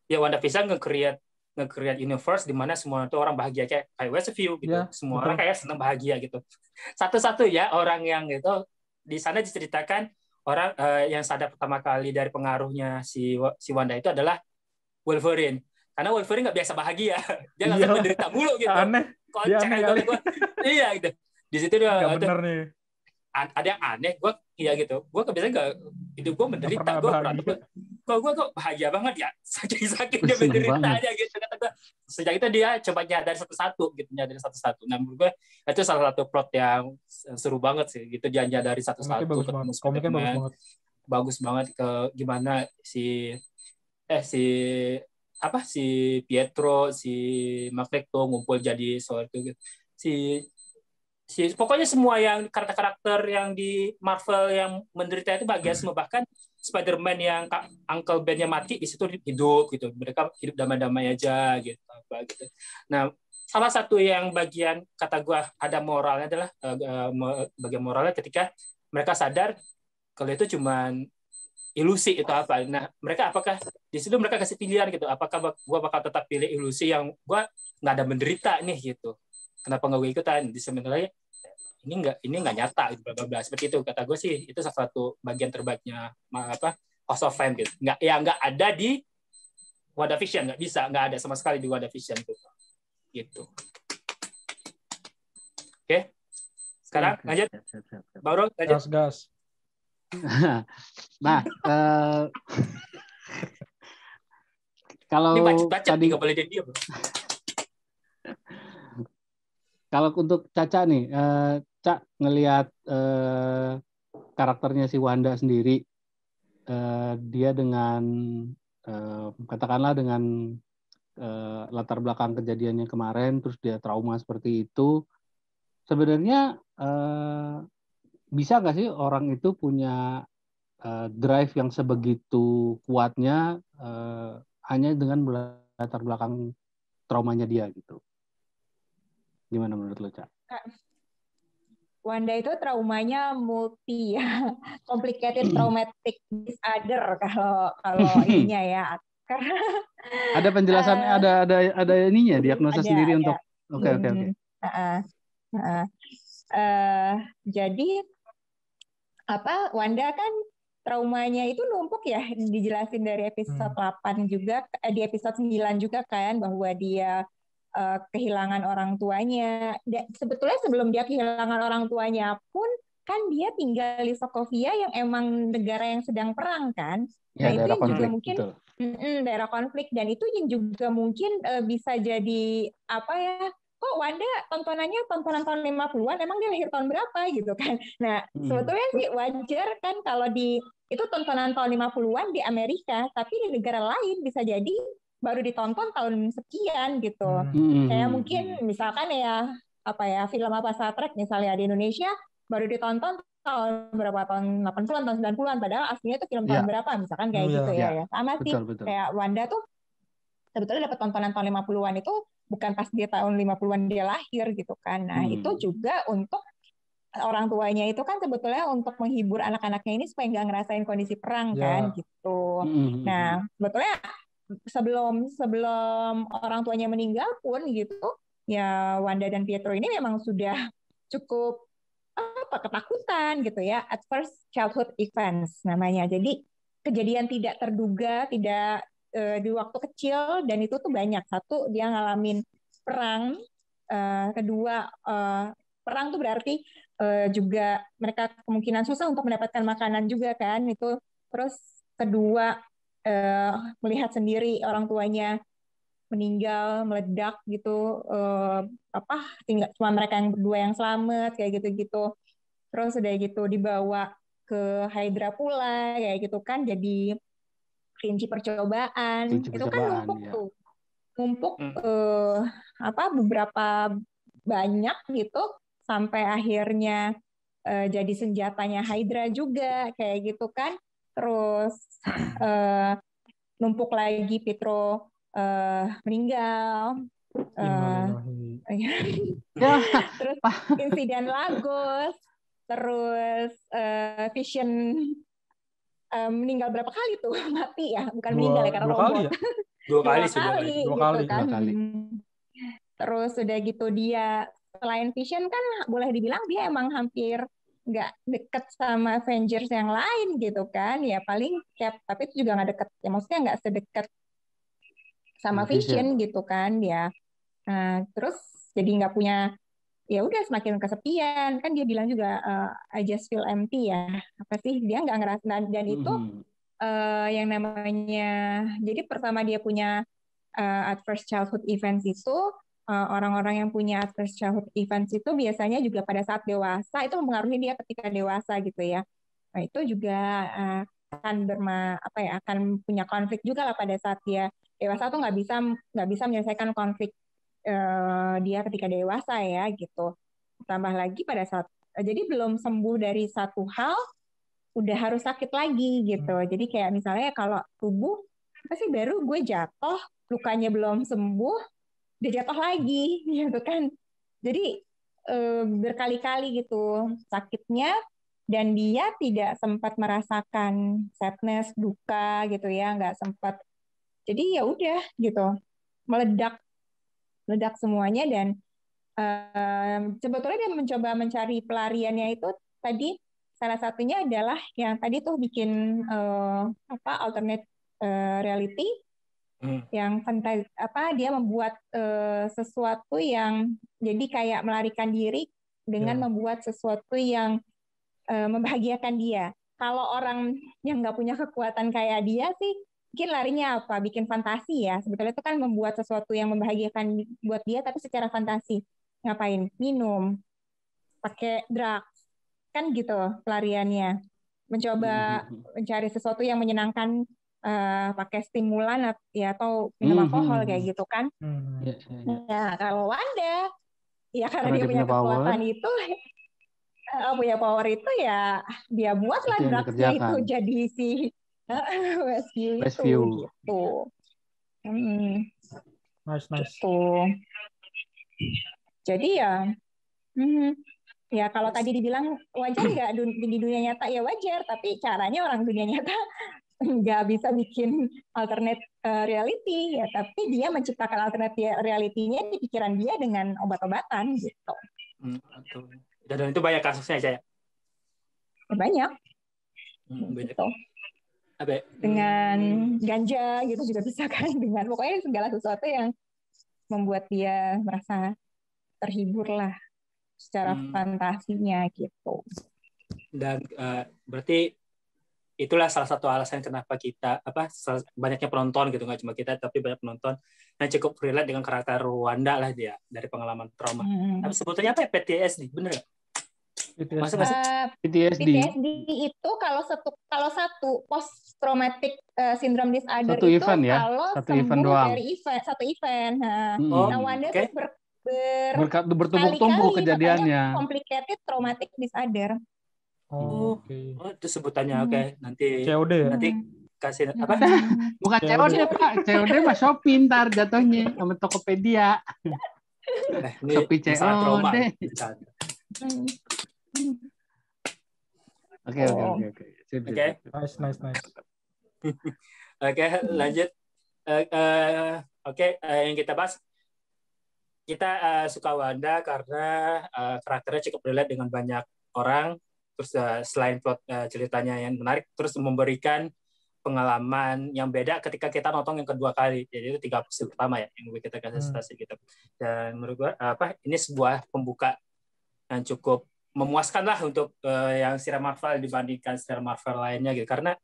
A: ya WandaVision nge-create universe di mana semua itu orang bahagia kayak Westview gitu. Ya, semua betul. Orang kayak senang bahagia gitu. Satu-satu ya orang yang gitu di sana diceritakan orang yang sadar pertama kali dari pengaruhnya si Wanda itu adalah Wolverine. Karena Wolverine nggak biasa bahagia, dia langsung menderita mulu gitu.
B: Aneh. Dia aneh kali.
A: Iya gitu. Di situ dia
B: nggak bener nih.
A: Ada yang aneh, gue iya gitu. Gue kebiasaan nggak hidup gue menderita. Gue bahagia banget ya. Saking dia menderitanya gitu. Kata gue. Sejak itu dia coba nyadari satu-satu gitu, Nah menurut gue itu salah satu plot yang seru banget sih. Gitu dia nyadari satu-satu.
B: Komiknya
A: bagus banget ke gimana si Pietro, si Magneto ngumpul jadi suatu gitu. Pokoknya semua yang karakter-karakter yang di Marvel yang menderita itu bahagia semua, bahkan Spider-Man yang Uncle Ben-nya mati di situ hidup gitu. Mereka hidup damai-damai aja gitu. Nah, salah satu yang bagian kata gua ada moralnya adalah bagian moralnya ketika mereka sadar kalau itu cuman ilusi itu apa. Nah, mereka apakah di situ mereka kasih pilihan gitu. Apakah gua bakal tetap pilih ilusi yang gua nggak ada menderita nih gitu. Kenapa nggak gue ikutan? Di sebenarnya ini nggak nyata gitu, bla bla bla, seperti itu kata gue sih. Itu salah satu bagian terbaiknya House of M gitu. Nggak ada di WandaVision, nggak ada sama sekali di WandaVision gitu. Oke. Sekarang lanjut. Baru lanjut.
B: Gas.
D: Nah, kalau
A: ini tadi nggak boleh diam.
D: Kalau untuk Caca nih, Cak ngelihat karakternya si Wanda sendiri, dia dengan katakanlah dengan latar belakang kejadiannya kemarin, terus dia trauma seperti itu, sebenarnya bisa nggak sih orang itu punya drive yang sebegitu kuatnya hanya dengan latar belakang traumanya dia gitu? Gimana menurut lo, Cak?
C: Wanda itu traumanya multi ya, complicated traumatic disorder kalau ininya ya. Karena
D: ada penjelasan, ada ininya, diagnosa sendiri untuk. Oke.
C: Jadi Wanda kan traumanya itu numpuk ya, dijelasin dari episode 8 juga, di episode 9 juga kan, bahwa dia kehilangan orang tuanya. Sebetulnya sebelum dia kehilangan orang tuanya pun kan dia tinggal di Sokovia yang emang negara yang sedang perang kan.
D: Ya,
C: nah itu yang
D: konflik,
C: juga mungkin daerah konflik, dan itu yang juga mungkin bisa jadi kok Wanda tontonan tahun 50-an, emang dia lahir tahun berapa gitu kan. Nah sebetulnya sih wajar kan kalau itu tontonan tahun 50-an di Amerika, tapi di negara lain bisa jadi baru ditonton tahun sekian gitu. Kayak mungkin misalkan film Star Trek misalnya di Indonesia baru ditonton tahun berapa, tahun 80-an, tahun 90-an, padahal aslinya itu film tahun berapa misalkan kayak gitu ya. Sama sih kayak Wanda tuh sebetulnya dapat tontonan tahun 50-an itu bukan pas dia tahun 50-an dia lahir gitu kan. Nah, itu juga untuk orang tuanya itu kan sebetulnya untuk menghibur anak-anaknya ini supaya nggak ngerasain kondisi perang kan gitu. Nah, sebetulnya sebelum orang tuanya meninggal pun gitu ya, Wanda dan Pietro ini memang sudah cukup ketakutan gitu ya, at first childhood events namanya. Jadi kejadian tidak terduga, tidak di waktu kecil, dan itu tuh banyak. Satu, dia ngalamin perang, kedua perang tuh berarti juga mereka kemungkinan susah untuk mendapatkan makanan juga kan itu. Terus kedua, melihat sendiri orang tuanya meninggal, meledak gitu, tinggal cuma mereka yang berdua yang selamat kayak gitu-gitu. Terus udah gitu dibawa ke Hydra pula kayak gitu kan, jadi kelinci percobaan. Itu kan numpuk
D: ya.
C: tuh, numpuk beberapa banyak gitu sampai akhirnya jadi senjatanya Hydra juga kayak gitu kan. Terus numpuk lagi, Pietro meninggal. Terus insiden Lagos, terus Vision meninggal berapa kali tuh, mati ya, bukan meninggal ya karena robot.
A: Dua kali
C: kan. Terus udah gitu dia selain Vision kan boleh dibilang dia emang hampir nggak deket sama Avengers yang lain gitu kan, ya paling Cap, tapi itu juga nggak deket ya, maksudnya nggak sedekat sama Vision gitu kan ya. Nah, terus jadi nggak punya, ya udah semakin kesepian kan, dia bilang juga I just feel empty ya, apa sih dia nggak ngerasa, dan itu yang namanya, jadi pertama dia punya adverse childhood events itu, orang-orang yang punya adverse childhood events itu biasanya juga pada saat dewasa itu mempengaruhi dia ketika dewasa gitu ya. Nah itu juga akan punya konflik juga lah pada saat dia dewasa tuh nggak bisa menyelesaikan konflik dia ketika dewasa ya gitu. Tambah lagi pada saat jadi belum sembuh dari satu hal udah harus sakit lagi gitu. Jadi kayak misalnya kalau tubuh apa sih, baru gue jatuh, lukanya belum sembuh, udah jatuh lagi gitu kan. Jadi berkali-kali gitu sakitnya, dan dia tidak sempat merasakan sadness, duka gitu ya, nggak sempat. Jadi ya udah gitu, meledak semuanya. Dan sebetulnya dia mencoba mencari pelariannya itu tadi, salah satunya adalah yang tadi tuh bikin alternate reality, yang fantasi, dia membuat sesuatu yang jadi kayak melarikan diri dengan membuat sesuatu yang membahagiakan dia. Kalau orang yang nggak punya kekuatan kayak dia sih, mungkin larinya apa? Bikin fantasi ya. Sebetulnya itu kan membuat sesuatu yang membahagiakan buat dia, tapi secara fantasi. Ngapain? Minum, pakai drugs, kan gitu pelariannya. Mencoba mencari sesuatu yang menyenangkan, pakai stimulan ya, atau minum alkohol kayak gitu kan. Ya kalau Wanda, ya karena dia punya kekuatan itu, punya power itu ya, dia buatlah drugsnya itu jadi si Westview gitu.
B: Nice.
C: Gitu. Jadi ya kalau tadi dibilang wajar nggak di dunia nyata, ya wajar, tapi caranya orang dunia nyata nggak bisa bikin alternate reality ya, tapi dia menciptakan alternate reality-nya di pikiran dia dengan obat-obatan gitu.
A: Dan itu banyak kasusnya aja ya?
C: Banyak.
A: Banyak.
C: Gitu. Dengan ganja gitu juga bisa kan, dengan pokoknya segala sesuatu yang membuat dia merasa terhibur lah secara fantasinya gitu.
A: Dan berarti itulah salah satu alasan kenapa kita banyaknya penonton gitu, nggak cuma kita tapi banyak penonton yang cukup relate dengan karakter Wanda lah dia dari pengalaman trauma. Tapi sebetulnya apa ya, PTSD, bener nggak?
C: PTSD itu kalau satu post traumatic syndrome disorder
D: satu
C: itu
D: event, ya?
C: kalau
D: satu
C: sembuh
D: event doang.
C: dari satu event. Nah, Wanda tuh
D: bertumpuk-tumpuk kejadiannya.
C: Complicated traumatic disorder.
A: Itu sebutannya. Nanti
B: COD ya?
A: Nanti kasih apa?
D: Bukan COD Pak, COD mah Shopee ntar jatuhnya sama Tokopedia. Shopee COD. Oke.
B: Nice.
A: Oke, lanjut. Yang kita bahas, kita suka Wanda karena karakternya cukup relate dengan banyak orang. Terus selain plot ceritanya yang menarik, terus memberikan pengalaman yang beda ketika kita nonton yang kedua kali. Jadi itu 3 episode pertama ya yang kita kasih stasi gitu. Dan menurut gue ini sebuah pembuka yang cukup memuaskan lah untuk yang serial Marvel dibandingkan serial Marvel lainnya gitu. Karena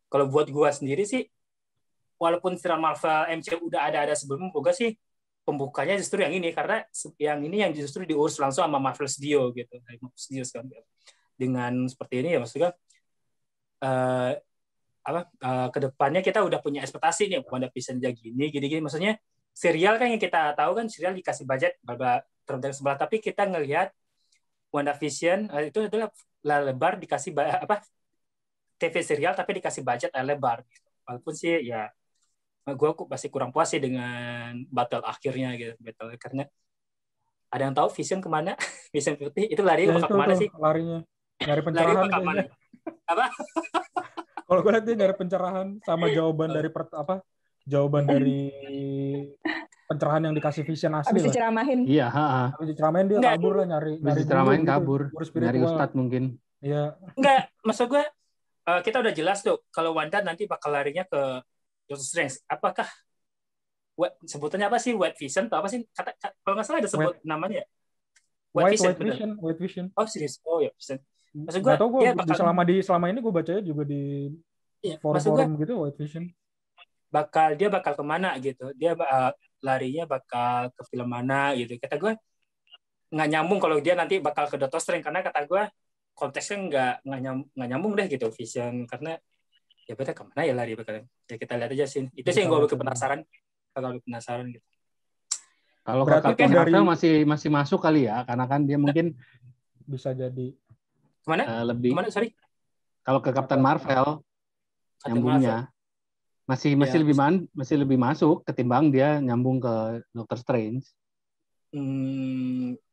A: kalau buat gue sendiri sih, walaupun serial Marvel MCU udah ada sebelumnya, moga sih pembukanya justru yang ini, karena yang ini yang justru diurus langsung sama Marvel Studio gitu, Marvel Studios kan. Dengan seperti ini ya maksudnya kedepannya kita udah punya ekspektasi nih WandaVision gini maksudnya serial kan yang kita tahu kan serial dikasih budget terbentuk sebelah, tapi kita ngelihat WandaVision itu adalah lebar dikasih TV serial tapi dikasih budget lebar gitu. Walaupun sih ya gue masih kurang puas sih dengan battle akhirnya gitu, karena ada yang tahu Vision kemana? Vision putih itu lari
B: ya,
A: kemana sih?
B: Larinya nyari pencerahan kayaknya.
A: Apa?
B: Kalau gue lihat dia nyari pencerahan sama jawaban dari jawaban dari pencerahan yang dikasih Vision asli.
C: Habis diceramahin.
D: Iya,
B: Habis diceramahin dia kabur lah nyari
D: diceramahin
B: gitu,
D: kabur. Nyari ustadz mungkin.
B: Iya.
A: Enggak, maksud gue kita udah jelas tuh kalau Wanda nanti bakal larinya ke Doctor Strange. Apakah sebutannya apa sih? White Vision atau apa sih? Kalau nggak salah ada sebut namanya.
B: White Vision.
A: Oh serius? Oh ya Vision. Maksud
B: gue, selama ini gue bacanya juga di forum gitu White Vision.
A: Dia bakal kemana gitu? Dia larinya bakal ke film mana gitu? Kata gue nggak nyambung kalau dia nanti bakal ke Doctor Strange, karena kata gue konteksnya nggak nyambung deh gitu Vision, karena ya betul kemana ya lari bakal ya kita lihat aja sih. Itu sih yang gue penasaran gitu.
D: Kalau ke Captain Marvel masih masuk kali ya, karena kan dia mungkin
B: bisa jadi
A: kemana sorry.
D: Kalau ke Captain Marvel nyambungnya masih lebih masuk ketimbang dia nyambung ke Doctor Strange.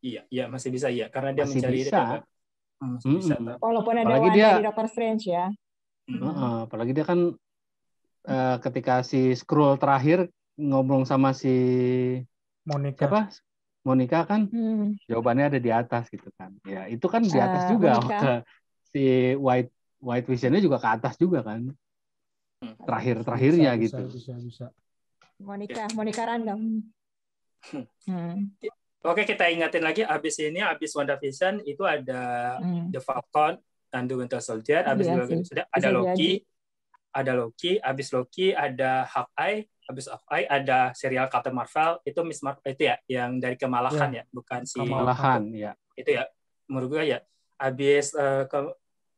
A: Iya masih bisa ya, karena dia
D: masih
A: mencari
D: bisa.
A: Bisa.
C: Walaupun ada Wanda di Doctor Strange ya.
D: Apalagi dia kan ketika si Skrull terakhir ngobrol sama si Monica kan jawabannya ada di atas gitu kan. Ya itu kan di atas juga ke si White Vision-nya juga ke atas juga kan. Terakhirnya gitu.
B: Bisa.
C: Monica random.
A: Oke, kita ingatin lagi abis WandaVision itu ada The Falcon and the Winter Soldier, abis ada Loki, abis Loki ada Hawkeye, abis Hawkeye ada serial Captain Marvel, itu Miss Marvel itu ya yang dari Kemalahan ya, bukan si
D: Kemalahan ya.
A: Itu ya menurut gue ya. Abis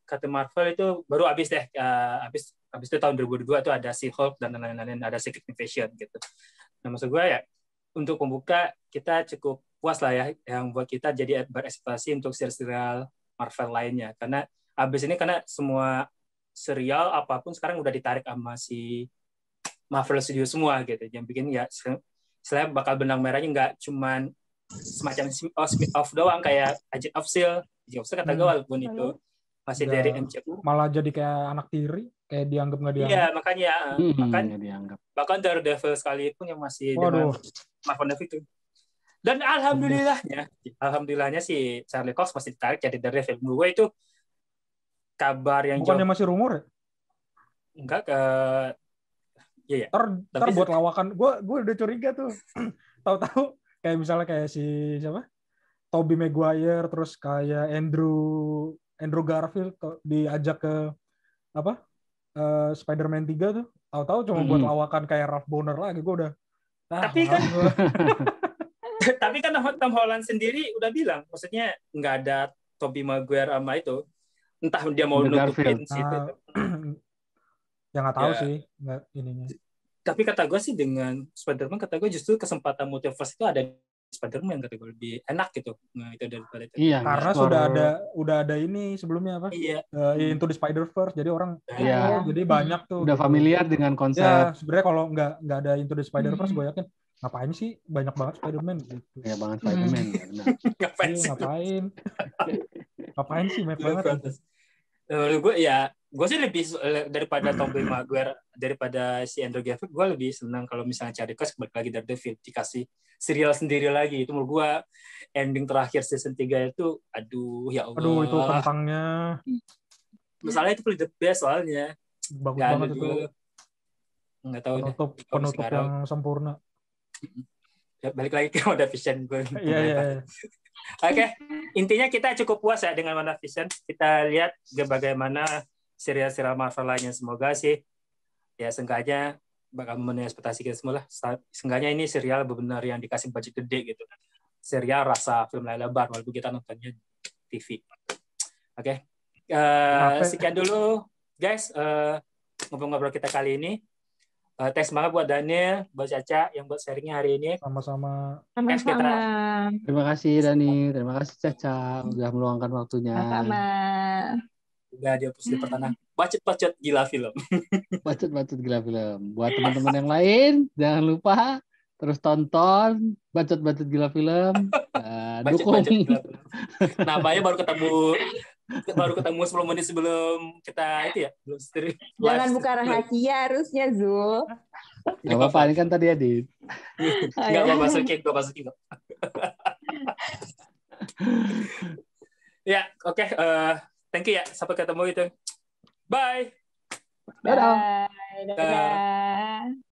A: Captain Marvel itu baru abis itu tahun 2002 itu ada She-Hulk dan lain-lain, ada Secret Invasion gitu. Nah maksud gue ya untuk pembuka kita cukup puas lah ya, yang buat kita jadi berekspektasi untuk serial Marvel lainnya, karena abis ini karena semua serial apapun sekarang udah ditarik sama si Marvel Studios semua gitu, yang bikin ya selain bakal benang merahnya nggak cuman semacam spin-off doang kayak Agent of S.H.I.E.L.D. Kata gue walaupun itu masih dari MCU
B: malah jadi kayak anak tiri, kayak dianggap nggak dianggap.
A: Iya makanya
D: dianggap.
A: Bahkan Daredevil sekalipun yang masih dengan Marvel itu. Dan alhamdulillahnya si Charlie Cox masih ditarik jadi Daredevil. Menurut gue itu kabar yang
B: bukannya masih rumor ya?
A: Enggak iya.
B: Ntar buat lawakan gue udah curiga tuh. Tahu-tahu kayak misalnya kayak si siapa? Tobey Maguire, terus kayak Andrew Garfield diajak ke apa? Spider-Man 3 tuh. Tahu-tahu cuma buat lawakan kayak Ralph Bonner lagi. Gue udah
A: tapi kan Tom Holland sendiri udah bilang, maksudnya nggak ada Tobey Maguire sama itu, entah dia mau nutupin situ.
B: Ya nggak tahu sih, nggak ininya.
A: Tapi kata gue sih dengan Spider-Man, kata gue justru kesempatan multiverse itu ada Spider-Man, kata gue lebih enak gitu. Nah itu daripada itu.
B: Iya, karena udah ada ini sebelumnya apa?
A: Iya.
B: Into the Spider-Verse, jadi orang jadi banyak tuh.
D: Udah familiar dengan konsep.
B: Ya sebenarnya kalau nggak ada Into the Spider-Verse, gue yakin ngapain sih banyak banget Spider-Man gitu.
D: Ya banget Spider-Man ya benar.
B: Ngapain sih banyak banget.
A: Gue sih lebih daripada Tobey Maguire, daripada si Andrew Garfield, gue lebih senang kalau misalnya cari Cox balik lagi Daredevil dikasih serial sendiri lagi. Itu menurut gue ending terakhir season 3 itu aduh ya Allah.
B: Aduh itu kentangnya.
A: Masalahnya itu paling the best soalnya.
B: Bagus banget itu.
A: Nggak tahu
B: penutup yang sempurna.
A: Ya, balik lagi ke WandaVision gue.
B: Iya.
A: Oke, intinya kita cukup puas ya dengan WandaVision. Kita lihat bagaimana serial-serial Marvel lainnya. Semoga sih ya seenggaknya bakal memenuhi ekspektasi kita semua lah. Seenggaknya ini serial benar-benar yang dikasih budget gede gitu. Serial rasa film layar lebar walaupun kita nontonnya TV. Oke. Sekian dulu guys ngobrol-ngobrol kita kali ini. Thanks banget buat Daniel, buat Caca yang buat sharingnya hari ini.
B: Sama-sama.
D: Terima kasih Dani, terima kasih Caca udah meluangkan waktunya.
C: Sama.
A: Udah dia di pertanyaan. Bacot-bacot gila film.
D: Bacot-bacot gila film. Buat teman-teman yang lain, jangan lupa terus tonton Bacot-bacot gila film. Dukung. Gila film. Namanya baru ketemu 10 menit sebelum kita itu ya, belum stream.
C: Jangan buka rahasia harusnya, Zul.
D: Gak apa-apa, ini kan tadi edit.
A: Gak apa-apa, masukin. Ya, oke. Thank you ya. Sampai ketemu itu. Bye.
C: Bye. Dadah.